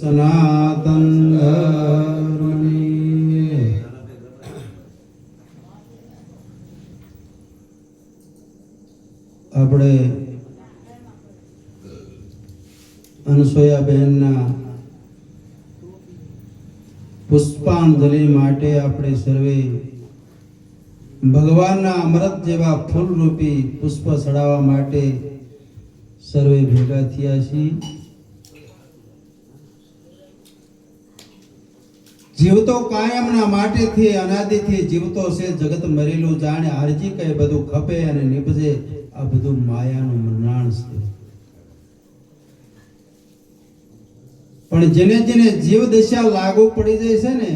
સનાતન ધર્મની આપણે અનસૂયાબેનના પુષ્પાંજલિ માટે આપણે સર્વે ભગવાનના અમૃત જેવા ફૂલરૂપી પુષ્પ ચડાવવા માટે સર્વે ભેગા થયા છીએ. જીવતો કાયમના માટેથી અનાદિથી જીવતો છે જગત મરેલું જાણે હારજી કઈ બધું ખપે અને નિપજે આ બધું માયાનું મંડાણ છે. પણ જેને જેને જીવ દશા લાગુ પડી જાય છે ને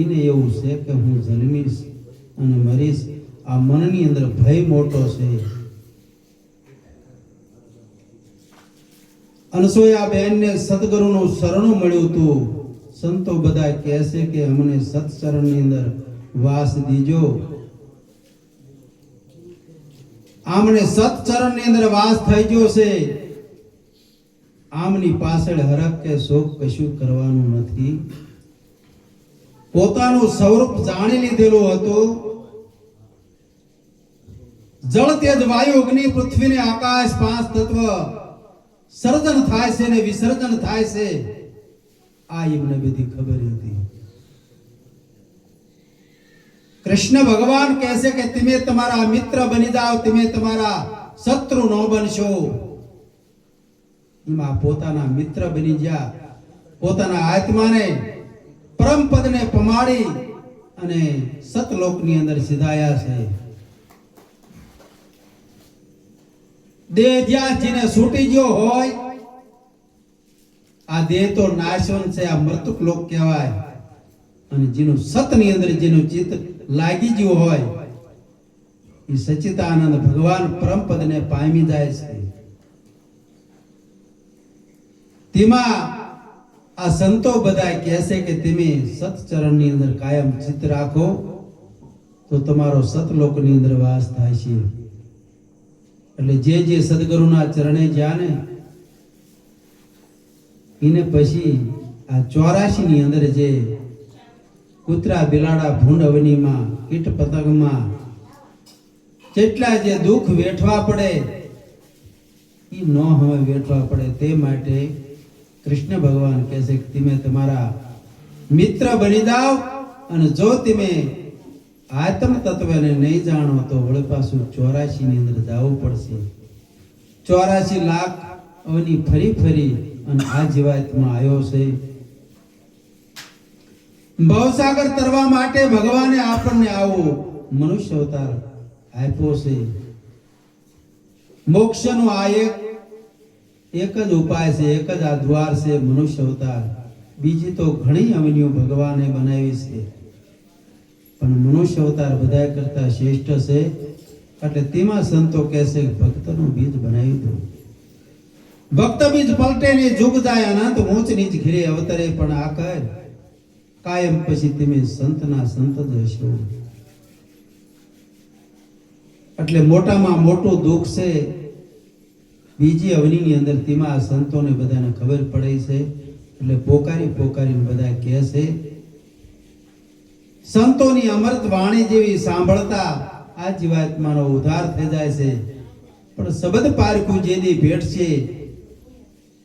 એને એવું છે કે હું જન્મીશ અને મરીશ. આ મનની અંદર ભય મોટો છે. અનસૂયાબેનને સદગુરુનું શરણું મળ્યું હતું. સંતો બધા કહે છે કે અમને સત્સરણની અંદર વાસ દીજો. આમને સત્સરણની અંદર વાસ થઈ ગયો છે. આમની પાછળ હરખ કે શોક કશું કરવાનું નથી. પોતાનું સ્વરૂપ જાણી લીધેલું હતું. જળ તેજ વાયુ અગ્નિ પૃથ્વી ને આકાશ પાંચ તત્વ સર્જન થાય છે ને વિસર્જન થાય છે. આ એમને બધી ખબર હતી. કૃષ્ણ ભગવાન કહે છે કે તમે તમારા મિત્ર બની જાઓ, તમે તમારા શત્રુ ન બનશો. એમાં પોતાના મિત્ર બની ગયા. પોતાના આત્માને પરમ પદને પમાડી અને સતલોકની અંદર સિધાયા છે. દેહ જ્યાં જેને છૂટી ગયો હોય આ દેહ તો નાશવંત છે, આ મૃતક લોક કહેવાય. અને જેનું સતની અંદર જેનું ચિત્ત લાગી ગયું હોય એ સચ્ચિદાનંદ ભગવાન પરમ પદને પામી જાય છે. તેમાં આ સંતો બધા કહે છે કે તમે સતચરણની અંદર કાયમ ચિત્ત રાખો તો તમારો સતલોકની અંદર વાસ થાય છે. એટલે જે સદગુરુના ચરણે જ્યાં ને એને પછી આ 84 ની અંદર જે કૂતરા બિલાડા ભૂંડ અવનીમાં કીટ પતંગમાં કેટલા જે દુઃખ વેઠવા પડે એ ન હવે વેઠવા પડે. તે માટે કૃષ્ણ ભગવાન કહે છે કે તમે તમારા મિત્ર બની જાઓ અને જો તમે આત્મ તત્વને નહીં જાણો તો વળી પાછું 84 ની અંદર જવું પડશે. 84 લાખ અવની ફરી ફરી અને આ જીવાતમાં આવ્યો છે. ભવસાગર તરવા માટે ભગવાને આપણને આવો મનુષ્ય અવતાર આપ્યો છે. મોક્ષનો આ એક જ ઉપાય છે, એક જ આ દ્વાર છે મનુષ્ય અવતાર. બીજી તો ઘણી અવનીઓ ભગવાને બનાવી છે પણ મનુષ્ય અવતાર બધા કરતા શ્રેષ્ઠ છે. એટલે તેમાં સંતો કહે છે કે ભક્તનું બીજ બનાવી દો. ભક્ત બીજ પલટે ને જુગ જાય અનંત ઊંચ નીચ ઘીરે અવતરે પણ આ કર કાયમ પછી તમે સંતના સંત જ હશો. એટલે મોટામાં મોટું દુઃખ છે બીજી અવનીની અંદર. તેમાં સંતોને બધાને ખબર પડે છે એટલે પોકારી પોકારીને બધા કહે છે. સંતોની અમૃત વાણી જેવી સાંભળતા આ જીવાત્માનો ઉદ્ધાર થઈ જાય છે. પણ શબ્દ પારખું જે દી ભેટ છે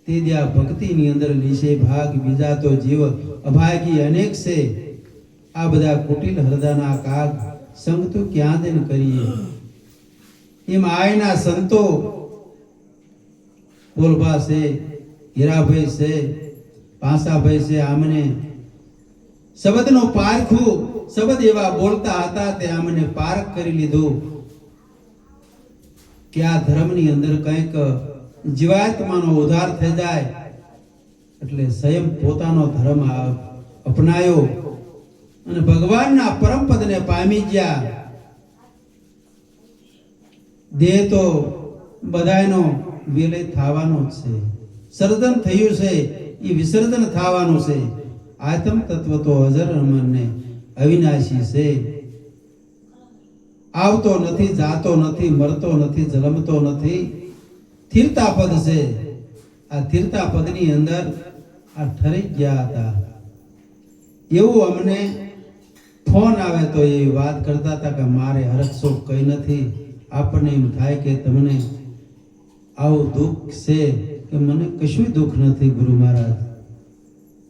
તે દી આ ભક્તિની અંદર લીશે ભાગ. બીજા તો જીવ અભાગી અનેક છે. આ બધા કુટિલ હૃદયના કાગ સંગ તું ક્યાં દેન કરીએ. એમ આયના સંતો બોલભા છે, હીરાભાઈ છે, પાસાભાઈ છે. આમને શબ્દનો પારખું શબ્દ એવા બોલતા હતા તે આમને પારખ કરી લીધું કે આ ધર્મની અંદર કંઈક જીવાત્માનો ઉદ્ધાર થઈ જાય. એટલે સ્વયં પોતાનો ધર્મ અપનાયો અને ભગવાનના પરમ પદને પામી ગયા. દેહ તો બધાયનો વિલય થવાનો જ છે. સર્જન થયું છે એ વિસર્જન થવાનું છે. આત્મ તત્વ તો અજર અમર ને અવિનાશી છે. આવતો નથી, જાતો નથી, મરતો નથી, જન્મતો નથી, સ્થિરતા પદ છે. આ તીર્થા પદની અંદર આ ઠરી ગયા હતા. એવું અમને ફોન આવે તો એ વાત કરતા હતા કે મારે હરખશોખ કઈ નથી. આપણને એમ થાય કે તમને આવું દુઃખ છે કે મને કશું દુઃખ નથી. ગુરુ મહારાજ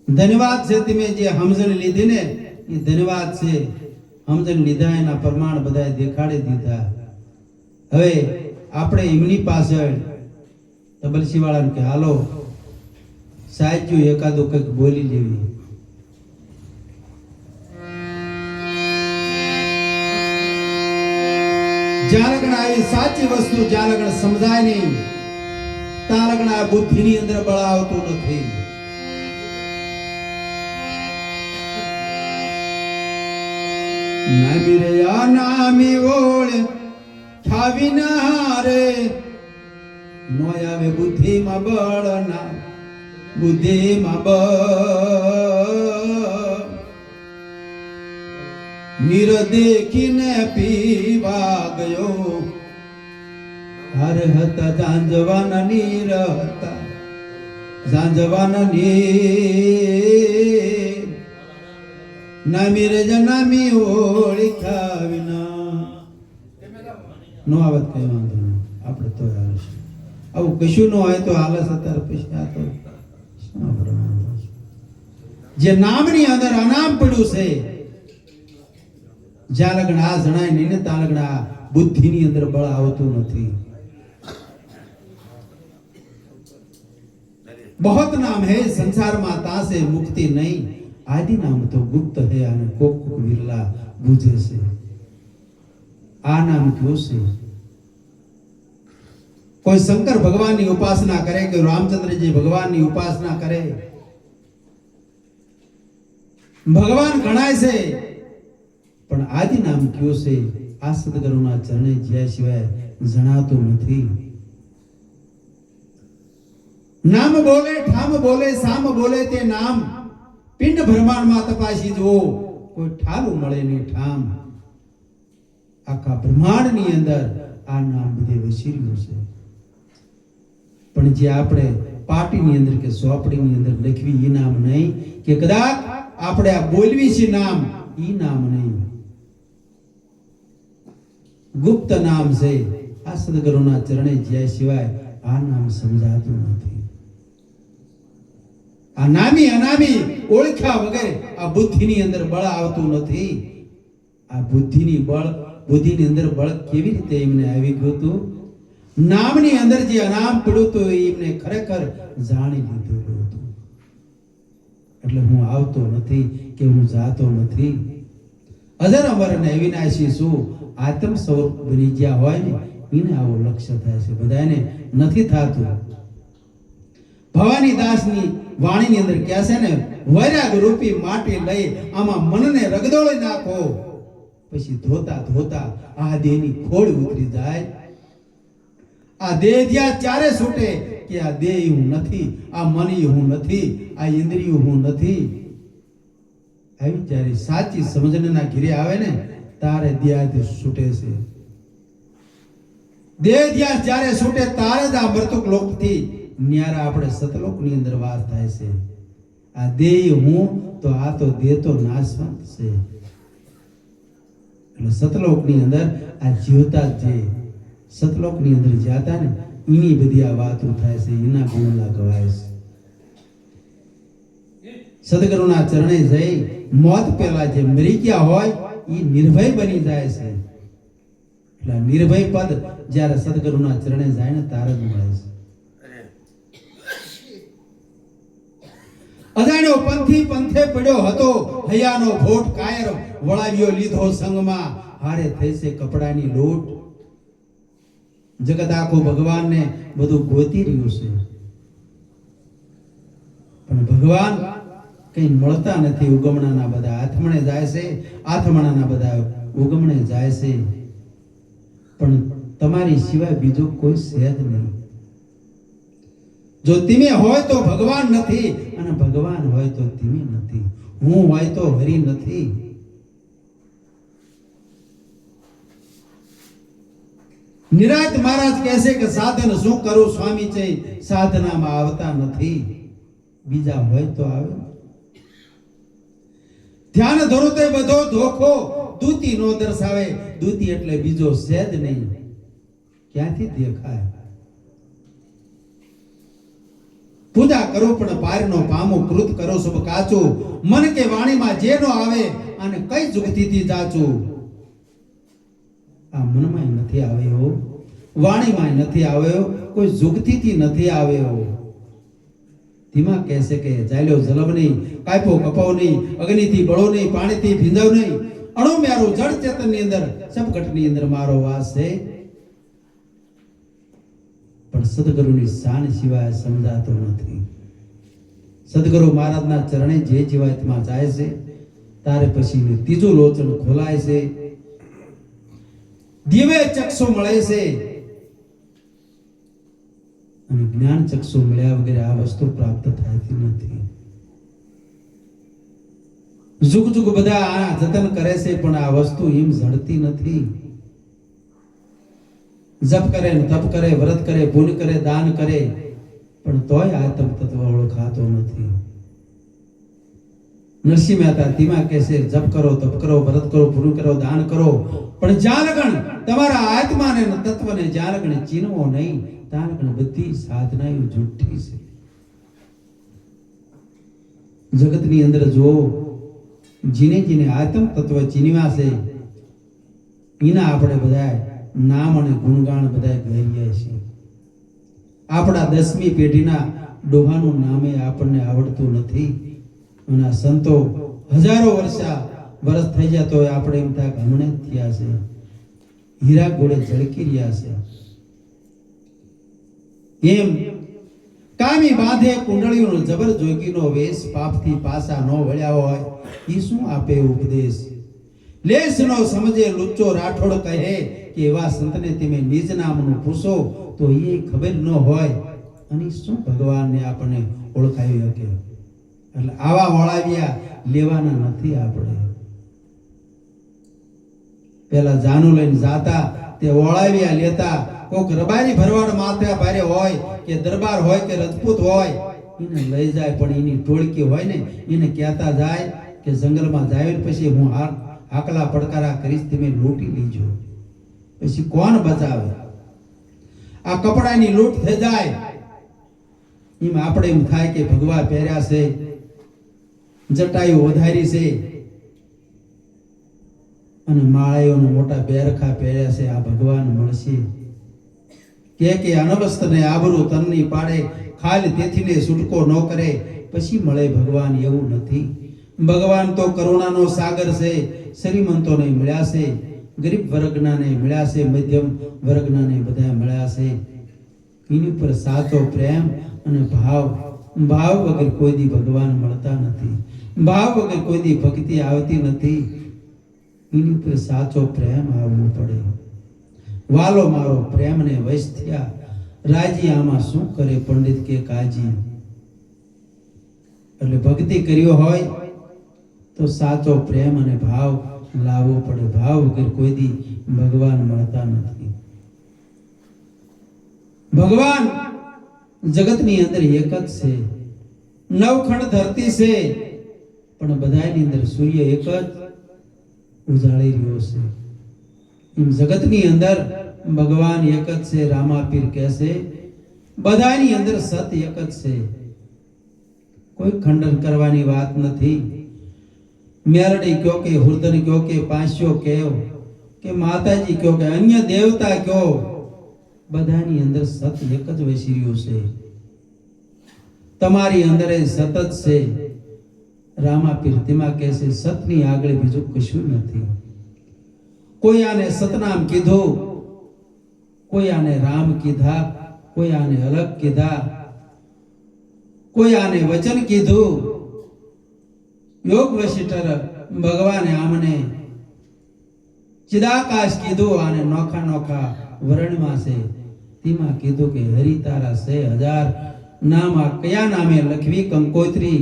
ધન્યવાદ છે, તમે જે સમજણ લીધી ને એ ધન્યવાદ છે. સમજણ લીધા એના પ્રમાણ બધા દેખાડી દીધા. હવે આપણે એમની પાછળ તબલસી વાળાને કે હાલો સાહેબ એકાદો કંઈક બોલી લેવી. જ્યાં લગન આવી સાચી વસ્તુ જ્યાં લગન સમજાય નહીં ત્યાં લગન આ બુદ્ધિની અંદર બળ આવતું નથી. નામી રે આ નામી ઓળે ઠાવી ના રે નો આવે બુદ્ધિમાં બળ ના બુદ્ધિમાં બળ નીર દેખીને પીવા ગયો હર હતા ઝાંઝવાના નીર હતા ઝાંઝવાના નીર નામી રે જનામી ઓળખા વિના નો આવત કઈ વાંધો નહીં. આપણે તો આવશે આવું કશું ન હોય તો હાલસ અત્યારે પછી આ તો જે નામની અંદર અનામ પડ્યું છે જ્યાં લગન આ જણાય નહીં ને ત્યાં લગન આ બુદ્ધિની અંદર બળ આવતું નથી. बहुत नाम है संसार में तासे मुक्ति नहीं. आदि नाम तो गुप्त है અને કોક કોક વિરલા બુझे છે. આ નામ ક્યો છે? કોઈ શંકર ભગવાનની ઉપાસના કરે કે રાमचंद्रજી ભગવાનની ઉપાસના કરે, ભગવાન ગણાય છે પણ આદિ નામ ક્યો છે? આ સદગુરુના ચરણે જ્યાં સિવાય જણાતું નથી. નામ બોલે ઠામ બોલે સામ બોલે તે નામ પિંડ બ્રહ્માંડમાં તપાસી જુઓ કોઈ ઠાલું મળે નહીં ઠામ. આખા બ્રહ્માંડની અંદર આ નામ બધે વસીર્યું છે પણ જે આપણે પાટીની અંદર કે સોપડીની અંદર લખવી એ નામ નહીં, કે કદાચ આપણે આ બોલવી છે નામ એ નામ નહીં. ગુપ્ત નામ છે. આ સદગુરુના ચરણે જ્યાં સિવાય આ નામ સમજાતું નથી. આ નામી અનામી ઓળખ્યા વગર આ બુદ્ધિની અંદર બળ આવતું નથી. આ બુદ્ધિની બુદ્ધિની અંદર બળ કેવી રીતે એમને આવી ગયું હતું? નામની અંદર જે અનામ પડ્યું હતું એમને ખરેખર જાણી લીધું હતું. એટલે હું આવતો નથી કે હું જાતો નથી. અજર અમર ને અવિનાશી છું આત્મ સ્વરૂપ બની ગયા હોય ને એને આવો લક્ષ્ય થાય છે. બધાને નથી થતું. ભવાની દાસની વાણીની અંદર કહે છે ને, વૈરાગ રૂપી માટી લઈ આમાં મનને રગદોળી નાખો પછી ધોતા ધોતા આ દેહની ખોડ ઉતરી જાય. આ દેહ જ્યાં ચારે છૂટે કે આ દેહ હું નથી, આ મન હું નથી, આ ઇન્દ્રિયો હું નથી. આવી જ્યારે સાચી સમજણના ઘેરે આવે ને તારે દેહ છૂટે છે. દેહ જ્યાં જ્યારે છૂટે તારે જ આ મૃતક લોકથી ન્યારા આપણે સતલોકની અંદર વાસ થાય છે. આ દેહ હું તો આ તો દેહ તો નાશવંત છે. એટલે સતલોકની અંદર આ જીવતા જે સતલોકની અંદર જાતા ને એની બધી આ વાતો થાય છે, એના ગુણલા ગવાય છે. સદગુરુના ચરણે જઈ મોત પહેલા જે મરી ગયા હોય એ નિર્ભય બની જાય છે. એટલે નિર્ભય પદ જ્યારે સદગુરુના ચરણે જાય ને તારે જ મળે છે. અજાણ્યો પંથી પંથે પડ્યો હતો, હૈયાનો ભોટ કાયર વળાવ્યો લીધો સંગમાં, હારે થઈ છે કપડાની લોટ. જગત આખું ભગવાનને બધું ગોતી રહ્યું છે પણ ભગવાન કઈ મળતા નથી. ઉગમણાના બધા આથમણે જાય છે, આથમણાના બધા ઉગમણે જાય છે પણ તમારી સિવાય બીજો કોઈ છે જ નહીં. જો તમે હોય તો ભગવાન નથી અને ભગવાન હોય તો તમે નથી. હું હોય તો હરી નથી. નિરાત મહારાજ કહેશે કે સાધન શું કરું સ્વામી છે સાધનામાં આવતા નથી. બીજા હોય તો આવે. ધ્યાન ધરો તે બધો ધોખો દૂતી નો દર્શાવે. દૂતી એટલે બીજો સેજ નહીં. ક્યાંથી દેખાય? પૂજા કરો પણ પારનો પામો કૃત કરો શુભ કાચું. મન કે વાણીમાં જે નો આવે અને કઈ જુગતીથી જાચું. આ મનમાં નથી આવ્યો, વાણીમાં નથી આવ્યો, કોઈ જુગતીથી નથી આવ્યો. ધીમા કહેશે કે ચાલ્યો જલમ નહીં, કાપ્યો કપાવ નહીં, અગ્નિથી બળો નહીં, પાણીથી ભીંજવ નહીં. અણુ મારું જળ ચેતનની અંદર સબકટની અંદર મારો વાસ છે. પણ સદગુરુની શાન સિવાય સમજાતો નથી. સદગુરુ મહારાજના ચરણે જે જીવાતમાં જાય છે તારે પછી ત્રીજું લોચન ખોલાય છે, દિવ્ય ચક્ષુ મળે છે. અને જ્ઞાન ચક્ષુ મળ્યા વગેરે આ વસ્તુ પ્રાપ્ત થતી નથી. જુગ જુગ બધા આ જતન કરે છે પણ આ વસ્તુ એમ જડતી નથી. જપ કરે ને તપ કરે, વ્રત કરે, પુણ્ય કરે, દાન કરે, પણ તોય આત્મ તત્વ ઓળખાતો નથી. નરસિંહ મહેતા ધીમા કહેશે જપ કરો, તપ કરો, વ્રત કરો, પુણ્ય કરો, દાન કરો, પણ જ્યાં લગન તમારા આત્માને તત્વને જ્યાં લગન ચીનવો નહીં ત્યાં લગન બધી સાધના જૂઠી છે. જગતની અંદર જો જીને જીને આત્મ તત્વ ચીનવા છે એના આપણે બધા નામ અને ગુણગાન બધા ગાઈ રહ્યા છીએ. આપણા 10મી પેઢીના ડોહાનું નામે આપણને આવડતું નથી. અને સંતો હજારો વર્ષ થઈ ગયા તો આપણે એમ થાય હમણે જ થયા છે, હીરા ઘોડે ઝળકી રહ્યા છે. એમ કામી બાંધે કુંડળીઓનો જબર જોગીનો વેશ, પાપથી પાસા ન વળ્યા હોય ઈ શું આપે ઉપદેશ. લેસ નો સમજે લુચ્ચો રાઠોડ કહે કે એવા સંતને તમે નિજ નામનું પૂછો તો એ ખબર ન હોય અને શું ભગવાનને આપણને ઓળખાવી શકે. એટલે આવા વળાવ્યા લેવાના નથી. આપણે પેલા જાનું લઈને જાતા તે વળાવ્યા લેતા. કોક રબારી ભરવાડ માથે ભારે હોય કે દરબાર હોય કે રજપૂત હોય એને લઈ જાય, પણ એની ટોળકી હોય ને એને કહેતા જાય કે જંગલમાં જાય પછી હું આકલા પડકારા કરીશ, તમે લૂંટી લીજો. પછી કોણ બચાવે? આ કપડાની લૂંટ થઈ જાય. એમ આપણે એમ થાય કે ભગવા પહેર્યા છે, જટાયુ વધારી છે અને માળાઓનો મોટા બેરખા પહેર્યા છે, આ ભગવાન મળશે. કે અનવસ્તને આબરૂ તનની પાડે, ખાલી તેથીને છૂટકો ન કરે પછી મળે ભગવાન, એવું નથી. ભગવાન તો કરુણાનો સાગર છે. શ્રીમંતોને મળ્યા છે, ગરીબ વર્ગનાને મળ્યા છે, મધ્યમ વર્ગનાને બધા મળ્યા છે. એની પર સાચો પ્રેમ અને ભાવ વગર કોઈ દી ભગવાન મળતા નથી. ભાવ વગર કોઈ દી ભક્તિ આવતી નથી. એની પર સાચો પ્રેમ આવવો પડે. વાલો મારો પ્રેમને વશ થયા, રાજી આમાં શું કરે પંડિત કે કાજી. એટલે ભક્તિ કર્યો હોય તો સાચો પ્રેમ અને ભાવ લાવવો પડે. ભાવ વગર કોઈ દી ભગવાન મળતા નથી. ભગવાન જગતની અંદર એક જ છે. નવખંડ ધરતી છે પણ બધાની અંદર સૂર્ય એક જ ઉજાળી રહ્યો છે. એમ જગતની અંદર ભગવાન એક જ છે. રામાપીર કહેશે બધાની અંદર સત એક જ છે. કોઈ ખંડન કરવાની વાત નથી. મેરડી કયો કે હુરદન કયો કે પાંસ્યો કયો કે માતાજી કયો કે અન્ય દેવતા કયો, બધાની અંદર સત એક જ વસી રહ્યું છે. તમારી અંદર સત જ છે. રામાપીર તેમાં કહેશે સતની આગળ બીજું કશું નથી. કોઈ આને સતનામ કીધું, કોઈ આને રામ કીધા, કોઈ આને અલગ કીધા, કોઈ આને વચન કીધું. યોગ વશિષ્ઠ ભગવાને આમને ચિદાકાશ કીધું, આને નોખા નોખા વર્ણમાં છે. તેમાં કીધું કે હરિ તારા 6000 નામ આ કયા નામે લખવી કંકોત્રી.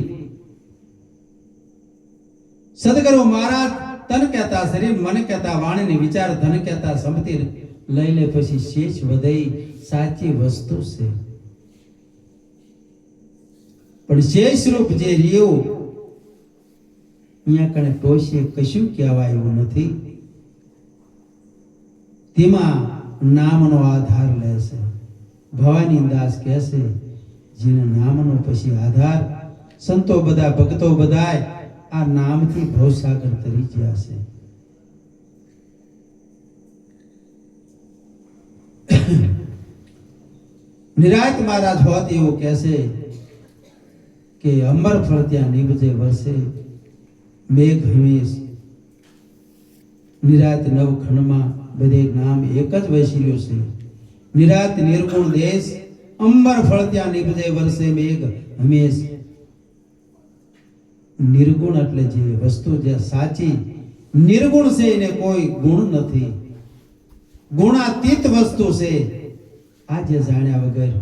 સદગુરુ મહારાજ તન કહેતા શરીર, મન કહેતા વાણી, વિચાર ધન કહેતા સંપત્તિ, લઈ લે પછી શેષ વધઈ સાચી વસ્તુ છે. પણ શેષ રૂપ જે રહ્યું અહીંયા કણે ટોશીએ કશું કહેવાય એવું નથી. તેમાં નામનો આધાર લે છે. ભવાની દાસ કહે છે જેને નામનો પછી આધાર, સંતો બધા ભક્તો બધાય આ નામથી ભવસાગર તરી ગયા છે. નિરાત મહારાજ હોત એવું કહેશે કે અંબર ફળ ત્યાં નીપજે વરસે મેઘ હંમેશ. નિરાત નવખંડમાં બધે નામ એક જ વસી રહ્યો છે. નિરાત નિર્ગુણ દેશ અંબર ફળ ત્યાં નીપજે વરસે મેઘ હંમેશ. નિર્ગુણ એટલે જે વસ્તુ જે સાચી, નિર્ગુણ છે એને કોઈ ગુણ નથી, ગુણાતીત વસ્તુ છે. આ જે જાણ્યા વગર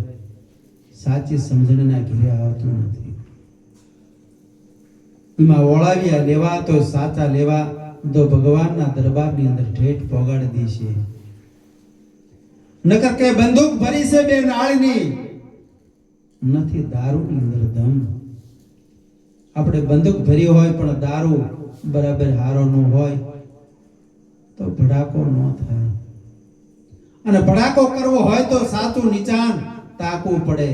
સાચી સમજણના ઘેરે આવતું નથી. એમાં ઓળાવ્યા લેવા તો સાચા લેવા તો ભગવાનના દરબારની અંદર ઠેઠ પોગાડી દેશે. નકર કે બંદૂક ભરી છે બે નાળની, નથી દારૂની અંદર દમ. આપણે બંદૂક ભરી હોય પણ દારૂ બરાબર હારો ન હોય તો ભડાકો ન થાય. અને ભડાકો કરવો હોય તો સાચું નિચાન તાકવું પડે.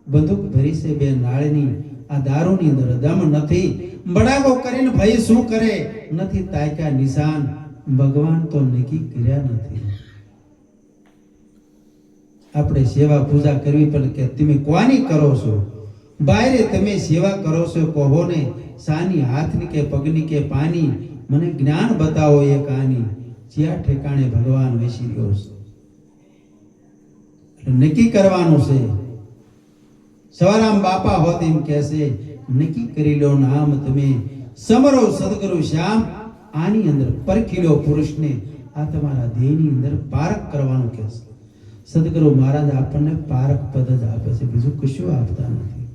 બંદૂક ભરી છે બે નાળની, આ દારૂની અંદર દમ નથી. ભડાકો કરીને ભાઈ શું કરે, નથી તાક્યા નિશાન. ભગવાન તો નક્કી કર્યા નથી. આપણે સેવા પૂજા કરવી પડે કે તમે કોની કરો છો, બાયરે તમે સેવા કરો છો કહો ને, સાની હાથની કે પગની કે પાની, મને જ્ઞાન બતાવો એ કહાની, જ્યાં ઠેકાણે ભગવાન બેસી રહ્યો છે. નક્કી કરવાનું છે. સવારામ બાપા હોત એમ કહેશે નક્કી કરી લો નામ તમે, સમરો સદગુરુ શ્યામ. આની અંદર પરખી લો પુરુષને, આ તમારા દેહની અંદર પારખ કરવાનું કહેશે. સદગુરુ મહારાજ આપણને પારખ પદ જ આપે છે, બીજું કશું આપતા નથી.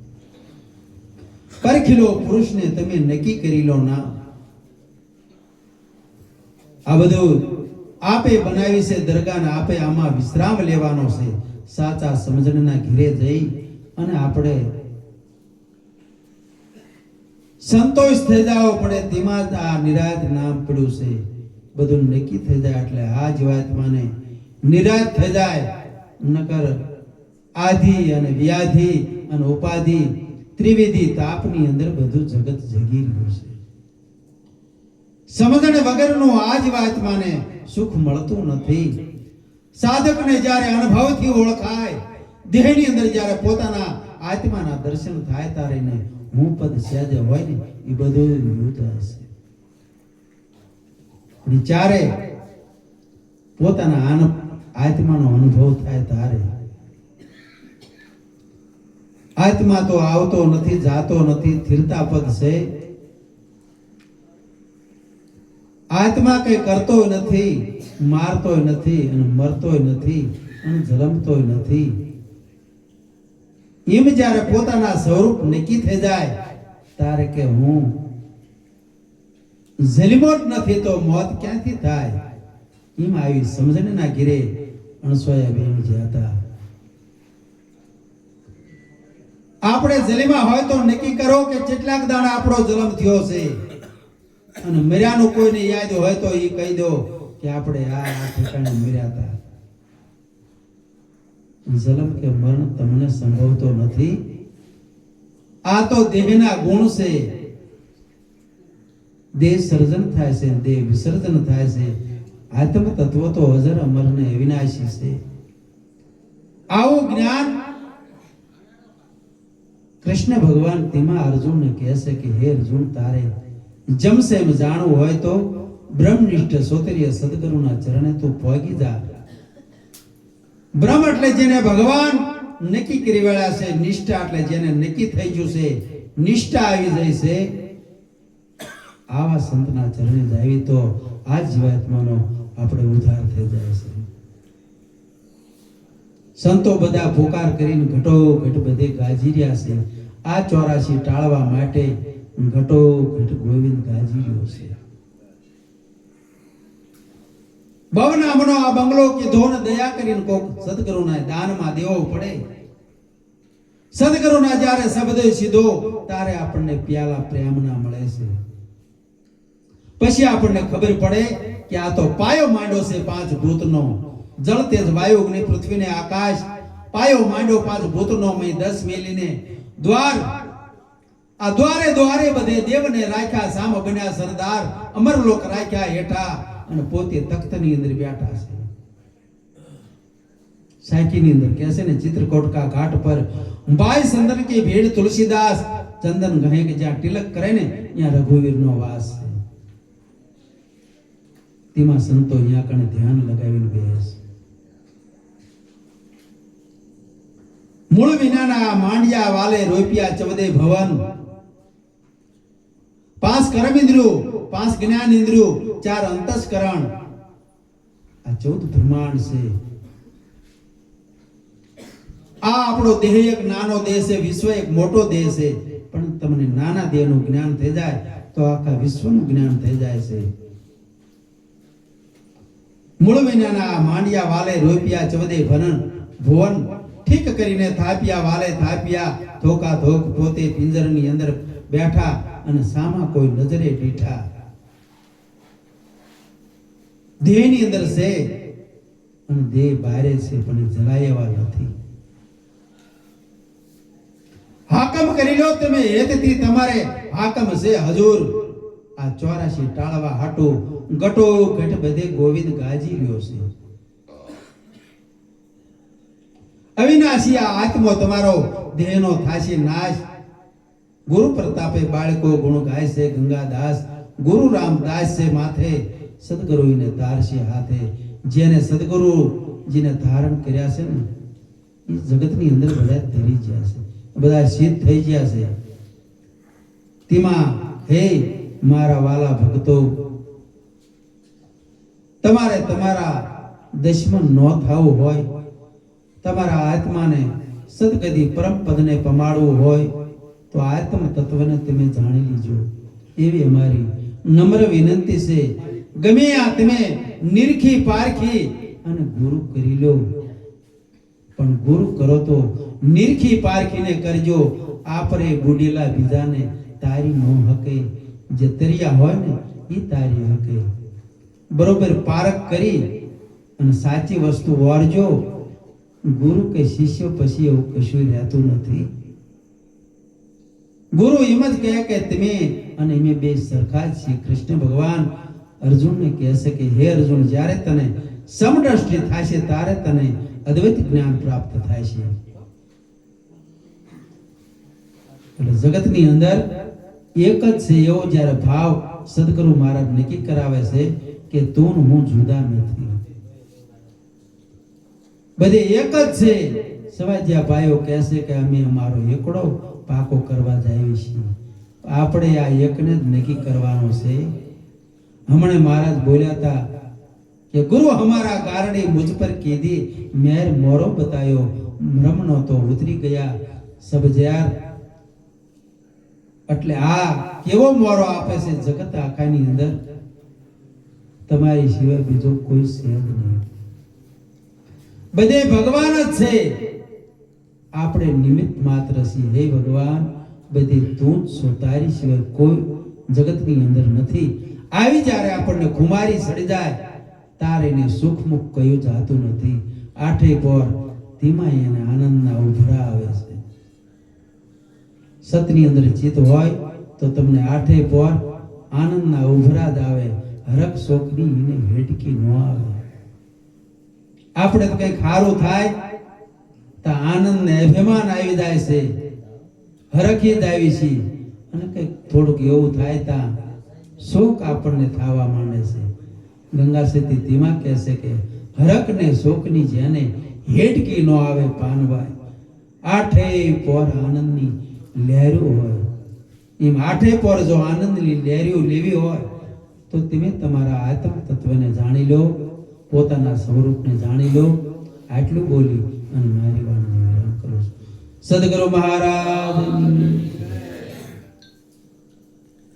પરખી લો પુરુષને તમે, નક્કી કરી લો નામ. આ બધું આપે બનાવી છે દરગાહ, આપે આમાં વિશ્રામ લેવાનો છે. સાચા સમજણના ઘેરે જઈ અને આપણે સંતોષ થઈ જાવ પડે. તેમાં જ આ નિરાત નામ પડ્યું છે. બધું નક્કી થઈ જાય એટલે આ જીવાત્માને નિરાત થઈ જાય. નકર આધિ અને વ્યાધિ અને ઉપાધિ ત્રિવિધિ તાપની અંદર બધું જગત જગી રહ્યું છે. સમજણ વગરનું આ જીવાત્માને સુખ મળતું નથી. સાધકને જ્યારે અનુભવથી ઓળખાય, દેહની અંદર જ્યારે પોતાના આત્માના દર્શન થાય ત્યારે ને હું પદ સહેજ હોય ને એ બધું યુદ્ધ હશે. જ્યારે પોતાના આત્માનો અનુભવ થાય ત્યારે આત્મા તો આવતો નથી, જાતો નથી, સ્થિરતા પદ છે. આત્મા કઈ કરતોય નથી, મારતોય નથી અને મરતોય નથી અને જલમતોય નથી. એમ જ્યારે પોતાના સ્વરૂપ નક્કી થઈ જાય ત્યારે કે હું જલિમો જ નથી તો મોત ક્યાંથી થાય. એમ આવી સમજણના ઘેરે અણસોયા બેન જે હતા. આપણે જલિમા હોય તો નક્કી કરો કે કેટલાક દાડા આપણો જન્મ થયો છે, અને મર્યાનું કોઈને યાદ હોય તો એ કહી દો કે આપણે આ ઠેકાણે મર્યા હતા. જન્મ કે મરણ તમને સંભવતો નથી. આ તો દેહના ગુણ છે. દેહ સર્જન થાય છે, દેહ વિસર્જન થાય છે. આત્મ તત્વ તો અજર અમર ને અવિનાશી છે. આવું જ્ઞાન કૃષ્ણ ભગવાન તેમાં અર્જુનને કહે છે કે હે અર્જુન, તારે જમશે એમ જાણવું હોય તો બ્રહ્મનિષ્ઠ સોતરીય સદગુરુના ચરણે તું પહોંચી જા. બ્રહ્મ એટલે જેને ભગવાન નક્કી કરી વાળા છે. નિષ્ઠા એટલે જેને નક્કી થઈ ગયું છે, નિષ્ઠા આવી જાય છે. આવા સંતના ચરણે જાવી તો આ જીવાત્માનો આપણે ઉદ્ધાર થઈ જાય છે. સંતો બધા પોકાર કરીને ઘટો ઘટ બધે ગાજી રહ્યા છે. આ 84 ટાળવા માટે ઘટો ઘટ ગોવિંદ ગાજી રહ્યો છે. ભવનામનો આ બંગલો કીધો ને દયા કરીને કોક સદગુરુના દાનમાં દેવો પડે. સદગુરુના જ્યારે શબ્દ સીધો ત્યારે આપણને પ્યાલા પ્રેમના મળે છે. પછી આપણને ખબર પડે કે આ તો પાયો માંડ્યો છે પાંચ ભૂતનો. જળ તેજ વાયુ અગ્નિ પૃથ્વી ને આકાશ. પાયો માંડ્યો પાંચ ભૂતનો. મેં 10 મેલીને દ્વાર. આ દ્વારે દ્વારે બધે દેવને રાખ્યા. સામ બન્યા સરદાર. અમરલોક રાખ્યા હેઠા. અને પોતે તખ્તની અંદર બેઠા છે. સાખીની અંદર કહે છે ને, ચિત્રકોટ કા ઘાટ પર ભાઈ સંદન की ભેડ તુલસીદાસ. ચંદન ગહે કે જ્યાં તિલક કરે ને ત્યાં રઘુવીરનો વાસ છે. તેમાં સંતો અહીંયા કણે ધ્યાન લગાવીને બેસે. મૂળ વિનાના માંડિયા વાલે રોપિયા 14 ભવન. 5 કર્મ ઇન્દ્રિયો, 5 જ્ઞાન ઇન્દ્રિયો, 4 અંતસ્કરણ. આ 14 બ્રહ્માંડ છે. આ આપણો દેહ એક નાનો દેહ છે, વિશ્વ એક મોટો દેહ છે. પણ તમને નાના દેહનું જ્ઞાન થઈ જાય તો આખા વિશ્વનું જ્ઞાન થઈ જાય છે. મૂળ વિનાના માંડિયા વાલે રોપિયા 14 ભુવન. ઠીક કરીને થાપ્યા વાલે થાપ્યા. ધોકા ધોક પોતે પિંજરની અંદર બેઠા. અને સામા કોઈ નજરે દીઠા. દેહની અંદર છે અને દેહ બારે છે, પણ જરાય એવા નથી. હાકમ કરી લો તમે હેતથી તમારે હાકમ છે હજુર. આ 84 ટાળવા હાટો ગટો ઘટ બધે ગોવિંદ ગાજી રહ્યો છે. અવિનાશી આ આત્મો તમારો દેહનો થાશે નાશ. ગુરુ પ્રતાપે બાળકો ગુણ ગાય છે ગંગાદાસ. ગુરુ રામદાસ છે માથે. સદગુરુને ધારશે હાથે. જેને સદગુરુજીને ધારણ કર્યા છે ને એ જગતની અંદર બધા ધરી ગયા છે, બધા સિદ્ધ થઈ ગયા છે. તેમાં હે મારા વાલા ભક્તો, તમારે તમારા દુશ્મન ન થવું હોય, તમારા આત્માને સદગતિ પરમ પદને પમાડવું હોય તો આત્મ તત્વને તમે જાણી લીજો. એવી અમારી નમ્ર વિનંતી છે. ગમે આ તમે નિરખી પારખી અને ગુરુ કરી લો. પણ ગુરુ કરો તો નિરખી પારખીને કરજો. આપરે ગુડેલા બીજાને તારી નો હકે. જે તરિયા હોય ને એ તારી હકે. બરોબર પારખ કરી અને સાચી વસ્તુ વારજો. ગુરુ કે શિષ્ય પછી એવું કશું રહેતું નથી. ગુરુ એમ જ કહે કે તમે અને અમે બે સરખા જ છીએ. કૃષ્ણ ભગવાન અર્જુનને કહે છે કે હે અર્જુન, જ્યારે તને સમદ્રષ્ટિ થશે ત્યારે તને અદ્વૈત જ્ઞાન પ્રાપ્ત થાય છે. એટલે જગતની અંદર એક જ છે એવો જ્યારે ભાવ સદગુરુ મહારાજ નક્કી કરાવે છે કે તું હું જુદા નથી, બધે એક જ છે. સવાજ્યા ભાઈઓ કહે છે કે અમે અમારો એકડો પાકો કરવા જઈએ છીએ. આપણે આ એકને જ નક્કી કરવાનો છે. હમણે મહારાજ બોલ્યા હતા કે ગુરુ હમારા કારણે મુझ પર કીધી મેર મોરો બતાયો. બ્રહ્મનો તો ઉતરી ગયા સબ યાર. એટલે આ કેવો મોરો આપે છે જગત આખાની અંદર. તમારી સિવાય બીજો કોઈ છે જ નહીં. બધે ભગવાન જ છે, આપણે નિમિત્ત માત્ર છીએ. હે ભગવાન, બધે તું જ છો, તારી સિવાય કોઈ જગતની અંદર નથી. આવી જ્યારે આપણને ખુમારી સડી જાય તારે એને સુખ મુખ કયું જાતું નથી. આઠે પોર તેમાં એને આનંદના ઉભરા આવે છે. સતની અંદર ચિત્ત હોય તો તમને આઠે પોર આનંદના ઉભરા જ આવે. હરક શોકની એને હેટકી ન આવે. આપણે તો કઈક સારું થાય તો આનંદ ને અભિમાન આવી જાય છે, હરખી જ આવી છે. અને કઈક થોડુંક એવું થાય તા શોક આપણને થવા માંડે છે. ગંગા સતી તેમાં કહે છે કે હરક ને શોકની જેને હેટકી ન આવે પાનવાય. આઠે પોર આનંદની લહેરો હોય. એમ આઠે પોર જો આનંદની લહેરીઓ લેવી હોય તો તમે તમારા આત્મ તત્વને જાણી લો, પોતાના સ્વરૂપને જાણી લો. આટલું બોલી અને મારી વાણીને વિરામ કરું છું. સદગુરુ મહારાજ